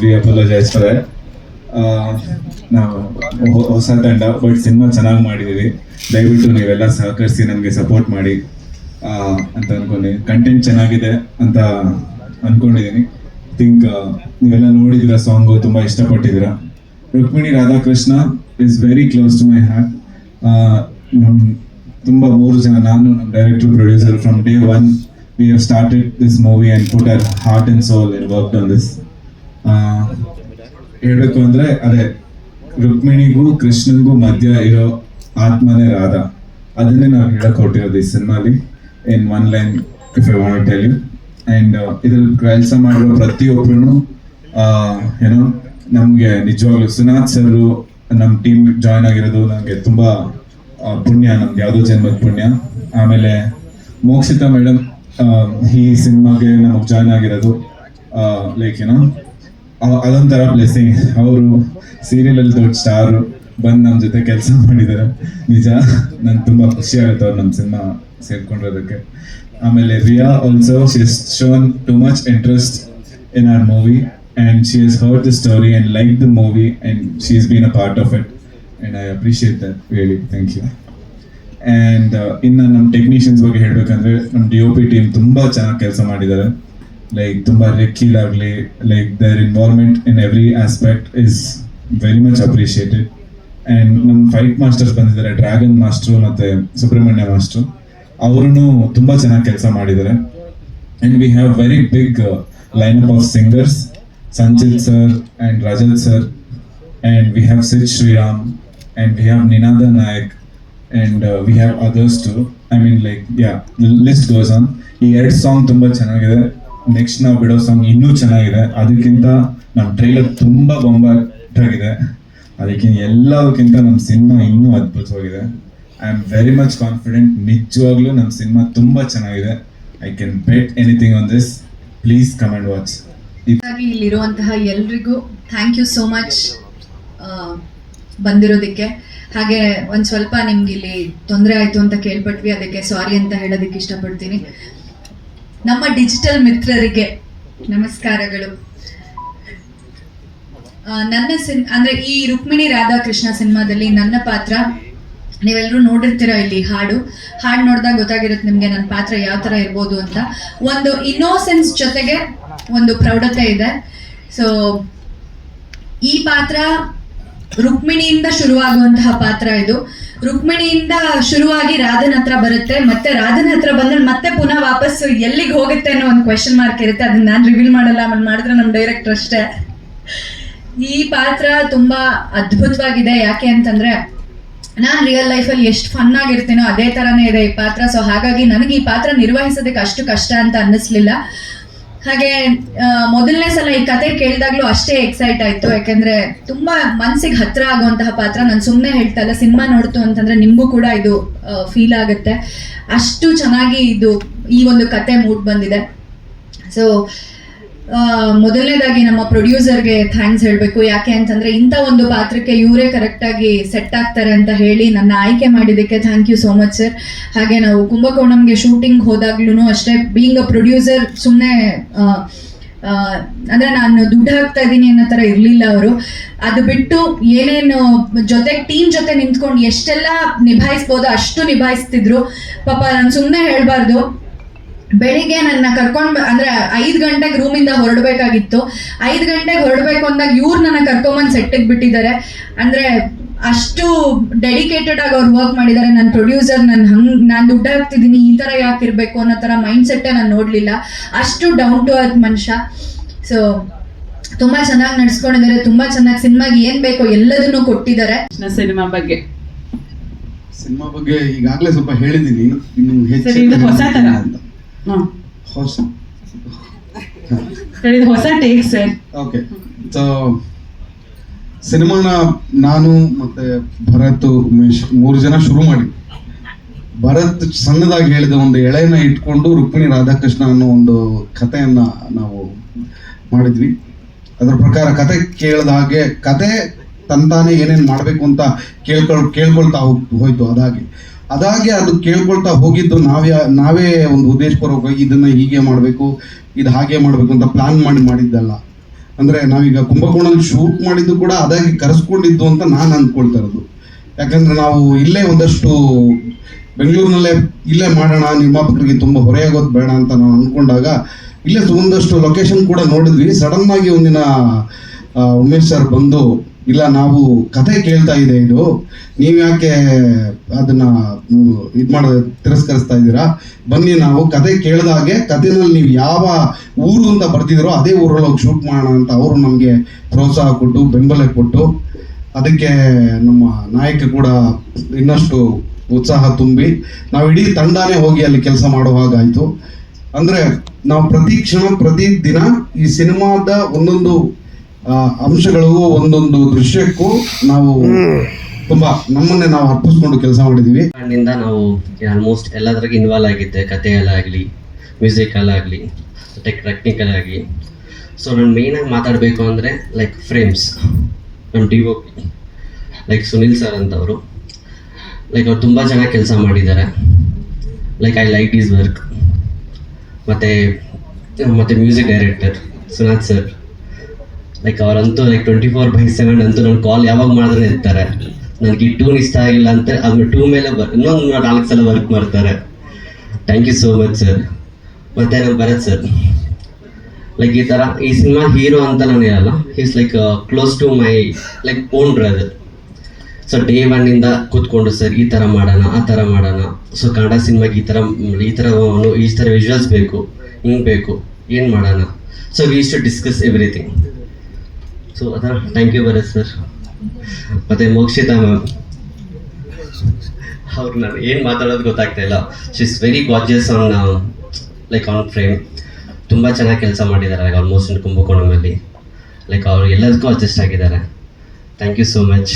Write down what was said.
V apologise for that. ನಾವು ಹೊಸ ತಂಡ, ಬಟ್ ಸಿನಿಮಾ ಚೆನ್ನಾಗಿ ಮಾಡಿದ್ದೀವಿ. ದಯವಿಟ್ಟು ನೀವೆಲ್ಲ ಸಹಕರಿಸಿ ನಮಗೆ ಸಪೋರ್ಟ್ ಮಾಡಿ ಅಂತ ಅನ್ಕೊಂಡಿದ್ದೀನಿ. ಕಂಟೆಂಟ್ ಚೆನ್ನಾಗಿದೆ ಅಂತ ಅಂದ್ಕೊಂಡಿದ್ದೀನಿ. ಥಿಂಕ್ ನೀವೆಲ್ಲ ನೋಡಿದ್ದೀರಾ, ಸಾಂಗು ತುಂಬ ಇಷ್ಟಪಟ್ಟಿದ್ದೀರಾ. Rukmini Radhakrishna is very close to my heart. ತುಂಬ 3 ಜನ, ನಾನು, ನಮ್ಮ director, producer, from day 1 we have started this movie and put our heart and soul and worked on this. ಹೇಳಬೇಕು ಅಂದರೆ ಅದೇ, ರುಕ್ಮಿಣಿಗೂ ಕೃಷ್ಣನ್ಗೂ ಮಧ್ಯ ಇರೋ ಆತ್ಮನೇ ರಾಧಾ. ಅದನ್ನೇ ನಾವು ಹೇಳಕ್ ಹೊರಟಿರೋದು ಈ ಸಿನಿಮಾಲಿ, in 1 line if I want tell you. And ಇದ್ರಲ್ಲಿ ಕೆಲಸ ಮಾಡಿರೋ ಪ್ರತಿಯೊಬ್ಬರು ಏನೋ ನಮಗೆ ನಿಜವಾಗ್ಲೂ, ಸುನಾಥ್ ಸರು ನಮ್ಮ ಟೀಮ್ ಜಾಯ್ನ್ ಆಗಿರೋದು ನನಗೆ ತುಂಬ ಪುಣ್ಯ, ನಮ್ಗೆ ಯಾವುದೋ ಜನ್ಮದ ಪುಣ್ಯ. ಆಮೇಲೆ ಮೋಕ್ಷಿತಾ ಮೇಡಮ್ ಈ ಸಿನಿಮಾಗೆ ನಮಗೆ ಜಾಯ್ನ್ ಆಗಿರೋದು ಲೈಕ್ ಏನೋ ಅದೊಂಥರ ಬ್ಲೆಸ್ಸಿಂಗ್. ಅವರು ಸೀರಿಯಲಲ್ಲಿ ದೊಡ್ಡ ಸ್ಟಾರು ಬಂದು ನಮ್ಮ ಜೊತೆ ಕೆಲಸ ಮಾಡಿದ್ದಾರೆ. ನಿಜ, ನಂಗೆ ತುಂಬ ಖುಷಿ ಆಗುತ್ತೆ ಅವ್ರು ನಮ್ಮ ಸಿನಿಮಾ ಸೇರ್ಕೊಂಡಿರೋದಕ್ಕೆ. ಆಮೇಲೆ Riya also, she has shown too much interest in our movie and she has heard the story and like the movie and she has been a part of it and I appreciate that really. Thank you. And ಇನ್ನು ನಮ್ಮ technicians ಬಗ್ಗೆ ಹೇಳಬೇಕಂದ್ರೆ, ನಮ್ಮ DOP team ತುಂಬ ಚೆನ್ನಾಗಿ ಕೆಲಸ ಮಾಡಿದ್ದಾರೆ. Like ತುಂಬ ರೆಕ್ಕಿಲ್ ಆಗಲಿ, like there involvement in every aspect is very much appreciated. And ನಮ್ಮ ಫೈಟ್ ಮಾಸ್ಟರ್ಸ್ ಬಂದಿದ್ದಾರೆ, ಡ್ರ್ಯಾಗನ್ ಮಾಸ್ಟ್ರು ಮತ್ತು ಸುಬ್ರಹ್ಮಣ್ಯ ಮಾಸ್ಟ್ರು. ಅವರು ತುಂಬ ಚೆನ್ನಾಗಿ ಕೆಲಸ ಮಾಡಿದ್ದಾರೆ. And we have very big lineup of singers, Sanchit sir and Rajat sir, and we have Sid Sriram, and we have Ninaada Nayak, and we have others too. I mean, like, yeah, the list goes on. ಈ 2 song ತುಂಬ ಚೆನ್ನಾಗಿದೆ. Next ನಾವು ಬಿಡೋ song ಇನ್ನೂ ಚೆನ್ನಾಗಿದೆ. ಅದಕ್ಕಿಂತ ನಮ್ಮ trailer ತುಂಬ ಬೊಂಬಾಟಾಗಿದೆ. ಅದಕ್ಕಿಂತ ಎಲ್ಲದಕ್ಕಿಂತ ನಮ್ಮ ಸಿನಿಮಾ ಇನ್ನೂ ಅದ್ಭುತವಾಗಿದೆ. I am very much confident. ನಿಜವಾಗ್ಲೂ ನಮ್ಮ ಸಿನಿಮಾ ತುಂಬ ಚೆನ್ನಾಗಿದೆ. I can bet anything on this. Please come and watch. ಇಲ್ಲಿರುವಂತಹ ಎಲ್ರಿಗೂ ಥ್ಯಾಂಕ್ ಯು ಸೋ ಮಚ್ ಬಂದಿರೋದಕ್ಕೆ. ಹಾಗೆ ಒಂದು ಸ್ವಲ್ಪ ನಿಮ್ಗೆ ಇಲ್ಲಿ ತೊಂದರೆ ಆಯಿತು ಅಂತ ಕೇಳ್ಪಟ್ವಿ, ಅದಕ್ಕೆ ಸಾರಿ ಅಂತ ಹೇಳೋದಕ್ಕೆ ಇಷ್ಟಪಡ್ತೀನಿ. ನಮ್ಮ ಡಿಜಿಟಲ್ ಮಿತ್ರರಿಗೆ ನಮಸ್ಕಾರಗಳು. ನನ್ನ ಅಂದರೆ ಈ ರುಕ್ಮಿಣಿ ರಾಧಾಕೃಷ್ಣ ಸಿನಿಮಾದಲ್ಲಿ ನನ್ನ ಪಾತ್ರ ನೀವೆಲ್ಲರೂ ನೋಡಿರ್ತೀರ. ಇಲ್ಲಿ ಹಾಡು ನೋಡಿದಾಗ ಗೊತ್ತಾಗಿರುತ್ತೆ ನಿಮಗೆ ನನ್ನ ಪಾತ್ರ ಯಾವ ಥರ ಇರ್ಬೋದು ಅಂತ. ಒಂದು ಇನ್ನೋಸೆನ್ಸ್ ಜೊತೆಗೆ ಒಂದು ಪ್ರೌಢತೆ ಇದೆ. ಸೊ ಈ ಪಾತ್ರ ರುಕ್ಮಿಣಿಯಿಂದ ಶುರುವಾಗುವಂತಹ ಪಾತ್ರ ಇದು. ರುಕ್ಮಿಣಿಯಿಂದ ಶುರುವಾಗಿ ರಾಧನ್ ಹತ್ರ ಬರುತ್ತೆ, ಮತ್ತೆ ರಾಧನ್ ಹತ್ರ ಬಂದ್ರೆ ಮತ್ತೆ ಪುನಃ ವಾಪಸ್ ಎಲ್ಲಿಗೆ ಹೋಗುತ್ತೆ ಅನ್ನೋ ಒಂದು ಕ್ವೆಶನ್ ಮಾರ್ಕ್ ಇರುತ್ತೆ. ಅದನ್ನ ನಾನು ರಿವೀಲ್ ಮಾಡಲ್ಲ, ಮಾಡಿದ್ರೆ ನಮ್ಮ ಡೈರೆಕ್ಟರ್ ಅಷ್ಟೇ. ಈ ಪಾತ್ರ ತುಂಬಾ ಅದ್ಭುತವಾಗಿದೆ. ಯಾಕೆ ಅಂತಂದ್ರೆ, ನಾನು ರಿಯಲ್ ಲೈಫಲ್ಲಿ ಎಷ್ಟು ಫನ್ ಆಗಿರ್ತೀನೋ ಅದೇ ಥರನೇ ಇದೆ ಈ ಪಾತ್ರ. ಸೊ ಹಾಗಾಗಿ ನನಗೆ ಈ ಪಾತ್ರ ನಿರ್ವಹಿಸೋದಕ್ಕೆ ಅಷ್ಟು ಕಷ್ಟ ಅಂತ ಅನ್ನಿಸ್ಲಿಲ್ಲ. ಹಾಗೆ ಮೊದಲನೇ ಸಲ ಈ ಕತೆ ಕೇಳಿದಾಗ್ಲೂ ಅಷ್ಟೇ ಎಕ್ಸೈಟ್ ಆಯ್ತು. ಯಾಕೆಂದ್ರೆ ತುಂಬಾ ಮನ್ಸಿಗೆ ಹತ್ರ ಆಗುವಂತಹ ಪಾತ್ರ. ನಾನು ಸುಮ್ಮನೆ ಹೇಳ್ತಾ ಇಲ್ಲ, ಸಿನಿಮಾ ನೋಡ್ತು ಅಂತಂದ್ರೆ ನಿಮಗೂ ಕೂಡ ಇದು ಫೀಲ್ ಆಗುತ್ತೆ. ಅಷ್ಟು ಚೆನ್ನಾಗಿ ಇದು ಈ ಒಂದು ಕತೆ ಮೂಡ್ ಬಂದಿದೆ. ಸೊ ಮೊದಲನೇದಾಗಿ ನಮ್ಮ ಪ್ರೊಡ್ಯೂಸರ್ಗೆ ಥ್ಯಾಂಕ್ಸ್ ಹೇಳಬೇಕು. ಯಾಕೆ ಅಂತಂದ್ರೆ ಇಂಥ ಒಂದು ಪಾತ್ರಕ್ಕೆ ಇವರೇ ಕರೆಕ್ಟಾಗಿ ಸೆಟ್ ಆಗ್ತಾರೆ ಅಂತ ಹೇಳಿ ನನ್ನ ಆಯ್ಕೆ ಮಾಡಿದ್ದಕ್ಕೆ thank you so much sir. ಹಾಗೆ ನಾವು ಕುಂಭಕೋಣಂಗೆ ಶೂಟಿಂಗ್ ಹೋದಾಗ್ಲೂ ಅಷ್ಟೇ, ಬೀಯಿಂಗ್ ಅ ಪ್ರೊಡ್ಯೂಸರ್ ಸುಮ್ಮನೆ ಅಂದರೆ ನಾನು ದುಡ್ಡು ಹಾಕ್ತಾ ಇದ್ದೀನಿ ಅನ್ನೋ ಥರ ಇರಲಿಲ್ಲ ಅವರು. ಅದು ಬಿಟ್ಟು ಏನೇನು ಟೀಮ್ ಜೊತೆ ನಿಂತ್ಕೊಂಡು ಎಷ್ಟೆಲ್ಲ ನಿಭಾಯಿಸ್ಬೋದೋ ಅಷ್ಟು ನಿಭಾಯಿಸ್ತಿದ್ರು. ಪಾಪ ನಾನು ಸುಮ್ಮನೆ ಹೇಳಬಾರ್ದು, ಬೆಳಿಗ್ಗೆ ನನ್ನ ಕರ್ಕೊಂಡು ಅಂದರೆ 5 ಗಂಟೆಗೆ ರೂಮಿಂದ ಹೊರಡಬೇಕಾಗಿತ್ತು. 5 ಗಂಟೆಗೆ ಹೊರಡಬೇಕು ಅಂದಾಗ ಇವ್ರು ನನ್ನ ಕರ್ಕೊಂಬಂದು ಸೆಟ್ಟಿಗೆ ಬಿಟ್ಟಿದ್ದಾರೆ. ಅಂದರೆ ಅಷ್ಟು ಡೆಡಿಕೇಟೆಡ್ ಆಗಿ ಅವ್ರು ವರ್ಕ್ ಮಾಡಿದ್ದಾರೆ. ನನ್ನ ಪ್ರೊಡ್ಯೂಸರ್ ನಾನು ದುಡ್ಡು ಹಾಕ್ತಿದ್ದೀನಿ ಈ ಥರ ಯಾಕೆ ಇರಬೇಕು ಅನ್ನೋ ಥರ ಮೈಂಡ್ ಸೆಟ್ಟೇ ನಾನು ನೋಡಲಿಲ್ಲ. ಅಷ್ಟು ಡೌನ್ ಟು ಅರ್ತ್ ಮನುಷ್ಯ. ಸೊ ತುಂಬ ಚೆನ್ನಾಗಿ ನಡೆಸ್ಕೊಂಡಿದ್ದಾರೆ. ತುಂಬ ಚೆನ್ನಾಗಿ ಸಿನಿಮಾಗೆ ಏನು ಬೇಕೋ ಎಲ್ಲದನ್ನೂ ಕೊಟ್ಟಿದ್ದಾರೆ. ಸಿನಿಮಾ ಬಗ್ಗೆ ಈಗಾಗಲೇ ಸ್ವಲ್ಪ ಹೇಳಿದ್ದೀನಿ. ಇನ್ನು ಹೆಚ್ಚು ಹೊಸ ಥರ ಅಂತ ಹೊಸ ಟೇಕ್ ಸರ್. ಓಕೆ, ಸೊ ಸಿನಿಮಾನ ನಾನು ಮತ್ತೆ ಭರತ್ ಉಮೇಶ್ 3 ಜನ ಶುರು ಮಾಡಿ, ಭರತ್ ಸಣ್ಣದಾಗಿ ಹೇಳಿದ ಒಂದು ಎಳೆನ ಇಟ್ಕೊಂಡು ರುಕ್ಮಿಣಿ ರಾಧಾಕೃಷ್ಣ ಅನ್ನೋ ಒಂದು ಕಥೆಯನ್ನ ನಾವು ಮಾಡಿದ್ವಿ. ಅದರ ಪ್ರಕಾರ ಕತೆ ಕೇಳಿದ ಹಾಗೆ ಕತೆ ತಂತಾನೆ ಏನೇನು ಮಾಡಬೇಕು ಅಂತ ಕೇಳ್ಕೊಳ್ತಾ ಹೋಯ್ತು. ಅದಾಗೆ ಅದು ಕೇಳ್ಕೊಳ್ತಾ ಹೋಗಿದ್ದು ನಾವೇ ಒಂದು ಉದ್ದೇಶಪೂರ್ವಕ ಇದನ್ನ ಹೀಗೆ ಮಾಡಬೇಕು, ಇದು ಹಾಗೆ ಮಾಡಬೇಕು ಅಂತ ಪ್ಲಾನ್ ಮಾಡಿದ್ದಲ್ಲ. ಅಂದರೆ ನಾವೀಗ ಕುಂಭಕೋಣಲ್ಲಿ ಶೂಟ್ ಮಾಡಿದ್ದು ಕೂಡ ಅದಾಗಿ ಕರೆಸ್ಕೊಂಡಿದ್ದು ಅಂತ ನಾನು ಅಂದ್ಕೊಳ್ತಾ ಇರೋದು. ಯಾಕಂದರೆ ನಾವು ಇಲ್ಲೇ ಒಂದಷ್ಟು ಬೆಂಗಳೂರಿನಲ್ಲೇ ಇಲ್ಲೇ ಮಾಡೋಣ, ನಿರ್ಮಾಪಕರಿಗೆ ತುಂಬ ಹೊರೆಯಾಗೋದು ಬೇಡ ಅಂತ ನಾವು ಅಂದ್ಕೊಂಡಾಗ ಇಲ್ಲೇ ಒಂದಷ್ಟು ಲೊಕೇಶನ್ ಕೂಡ ನೋಡಿದ್ವಿ. ಸಡನ್ನಾಗಿ ಒಂದಿನ ಉಮೇಶ್ ಸರ್ ಬಂದು, ಇಲ್ಲ ನಾವು ಕತೆ ಕೇಳ್ತಾ ಇದೆ ಇದು, ನೀವು ಯಾಕೆ ಅದನ್ನ ಇದು ತಿರಸ್ಕರಿಸ್ತಾ ಇದ್ದೀರಾ, ಬನ್ನಿ ನಾವು ಕತೆ ಕೇಳಿದಾಗೆ ಕತೆನಲ್ಲಿ ನೀವು ಯಾವ ಊರು ಅಂತ ಬರ್ತಿದ್ದೀರೋ ಅದೇ ಊರಲ್ಲಿ ಹೋಗಿ ಶೂಟ್ ಮಾಡೋಣ ಅಂತ ಅವರು ನಮಗೆ ಪ್ರೋತ್ಸಾಹ ಕೊಟ್ಟು ಬೆಂಬಲ ಕೊಟ್ಟು, ಅದಕ್ಕೆ ನಮ್ಮ ನಾಯಕ ಕೂಡ ಇನ್ನಷ್ಟು ಉತ್ಸಾಹ ತುಂಬಿ ನಾವು ಇಡೀ ತಂಡನೇ ಹೋಗಿ ಅಲ್ಲಿ ಕೆಲಸ ಮಾಡೋ ಹಾಗಾಯಿತು. ಅಂದರೆ ನಾವು ಪ್ರತಿ ಕ್ಷಣ ಪ್ರತಿ ದಿನ ಈ ಸಿನಿಮಾದ ಒಂದೊಂದು ಅಂಶಗಳಿಗೂ ಒಂದೊಂದು ದೃಶ್ಯಕ್ಕೂ ನಾವು ತುಂಬಾ ನಮ್ಮನ್ನೇ ನಾವು ಅರ್ಪಿಸ್ಕೊಂಡು ಕೆಲಸ ಮಾಡಿದ್ದೀವಿ. ಇಂದ ನಾವು ಆಲ್ಮೋಸ್ಟ್ ಎಲ್ಲದ್ರಾಗ ಇನ್ವಾಲ್ವ್ ಆಗಿದ್ದೆ, ಕಥೆಯಲ್ಲಾಗಲಿ ಮ್ಯೂಸಿಕಲ್ಲಾಗಲಿ ಟೆಕ್ನಿಕಲ್ ಆಗಲಿ. ಸೊ ನಾನು ಮೇಯ್ನಾಗಿ ಮಾತಾಡಬೇಕು ಅಂದರೆ ಲೈಕ್ ಫ್ರೇಮ್ಸ್, ನಮ್ಮ DOP ಲೈಕ್ ಸುನಿಲ್ ಸರ್ ಅಂತವರು, ಲೈಕ್ ಅವ್ರು ತುಂಬ ಚೆನ್ನಾಗಿ ಕೆಲಸ ಮಾಡಿದ್ದಾರೆ. Like I like his work. ಮತ್ತು music director Sunath sir, like ಅವರಂತೂ ಲೈಕ್ 24/7 ಅಂತೂ ನನ್ನ ಕಾಲ್ ಯಾವಾಗ ಮಾಡಿದ್ರೆ ಇರ್ತಾರೆ. ನನಗೆ ಈ ಟ್ಯೂನ್ ಇಷ್ಟ ಆಗಿಲ್ಲ ಅಂತ ಅದನ್ನ 2 ಮೇಲೆ ಇನ್ನೊಂದು 4 ಸಲ ವರ್ಕ್ ಮಾಡ್ತಾರೆ. Thank you so much sir. ಮತ್ತು ನಮ್ಮ ಭರತ್ ಸರ್, ಲೈಕ್ ಈ ಥರ ಈ ಸಿನಿಮಾ ಹೀರೋ ಅಂತ ನಾನು ಹೇಳಲ್ಲ, is like close to my like own brother. So day 1 ಕೂತ್ಕೊಂಡು ಸರ್ ಈ ಥರ ಮಾಡೋಣ, ಆ ಥರ ಮಾಡೋಣ, ಸೊ ಕನ್ನಡ ಸಿನಿಮಾಗೆ ಈ ಥರ ವಿಜುವಲ್ಸ್ ಬೇಕು, ಹಿಂಗೆ ಬೇಕು, ಏನು ಮಾಡೋಣ. So we use to discuss everything. So ಅದರ ಥ್ಯಾಂಕ್ ಯು ಭರತ್ ಸರ್. ಮತ್ತು ಮೋಕ್ಷಿತಾ ಮ್ಯಾಮ್, ಅವ್ರು ನಾನು ಏನು ಮಾತಾಡೋದು ಗೊತ್ತಾಗ್ತಾ ಇಲ್ಲ. She is very gorgeous on frame. ತುಂಬ ಚೆನ್ನಾಗಿ ಕೆಲಸ ಮಾಡಿದ್ದಾರೆ ಆಲ್ಮೋಸ್ಟ್ ಕುಂಭಕೋಣಮಲ್ಲಿ. ಲೈಕ್ ಅವರು ಎಲ್ಲದಕ್ಕೂ ಅಡ್ಜಸ್ಟ್ ಆಗಿದ್ದಾರೆ. Thank you so much.